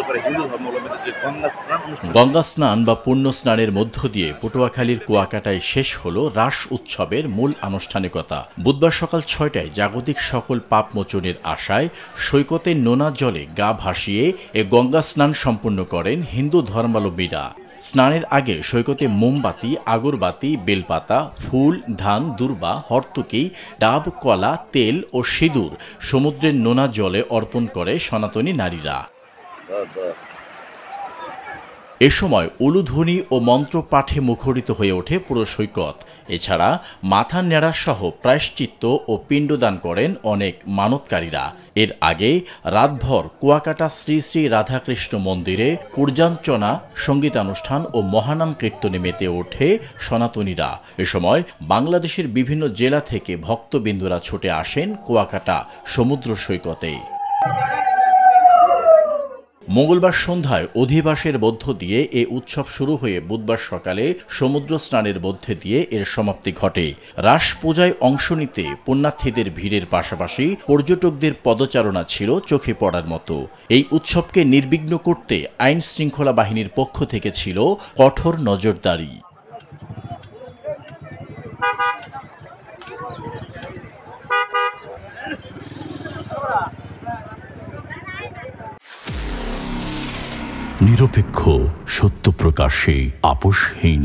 করে হিন্দু ধর্মাবলম্বীদের যে গঙ্গা স্নান অনুষ্ঠান, গঙ্গা স্নান বা পুণ্য স্নানের মধ্য দিয়ে পটুয়াখালীর কুয়াকাটায় শেষ হলো রাস উৎসবের মূল আনুষ্ঠানিকতা। বুধবার সকাল ৬টায় জাগতিক সকল পাপ মোচনের আশায় সৈকতে নোনা জলে গা ভাসিয়ে এ গঙ্গা স্নান সম্পন্ন করেন হিন্দু ধর্মাবলম্বীরা। স্নানের আগে সৈকতে মোমবাতি, আগরবাতি, বেলপাতা, ফুল, ধান, দূর্বা, হর্তুকি, ডাব, কলা, তেল ও সিঁদুর সমুদ্রের নোনা জলে অর্পণ করে সনাতনী নারীরা। এ সময় উলুধ্বনি ও মন্ত্র পাঠে মুখরিত হয়ে ওঠে পুরো সৈকত। এছাড়া মাথা নেড়া সহ প্রায়শ্চিত্ত ও পিণ্ডদান করেন অনেক মানতকারীরা। এর আগে রাতভর কুয়াকাটা শ্রী শ্রী রাধাকৃষ্ণ মন্দিরে পূর্যাঞ্চনা, সঙ্গীতানুষ্ঠান ও মহানাম কীর্তনে মেতে ওঠে সনাতনীরা। এ সময় বাংলাদেশের বিভিন্ন জেলা থেকে ভক্তবিন্দুরা ছুটে আসেন কুয়াকাটা সমুদ্র সৈকতে। মঙ্গলবার সন্ধ্যায় অধিবাসের মধ্য দিয়ে এ উৎসব শুরু হয়ে বুধবার সকালে সমুদ্র স্নানের মধ্যে দিয়ে এর সমাপ্তি ঘটে। রাস পূজায় অংশ নিতে পুণ্যার্থীদের ভিড়ের পাশাপাশি পর্যটকদের পদচারণা ছিল চোখে পড়ার মতো। এই উৎসবকে নির্বিঘ্ন করতে আইন শৃঙ্খলা বাহিনীর পক্ষ থেকে ছিল কঠোর নজরদারি। নিরপেক্ষ, সত্য প্রকাশে আপোষহীন।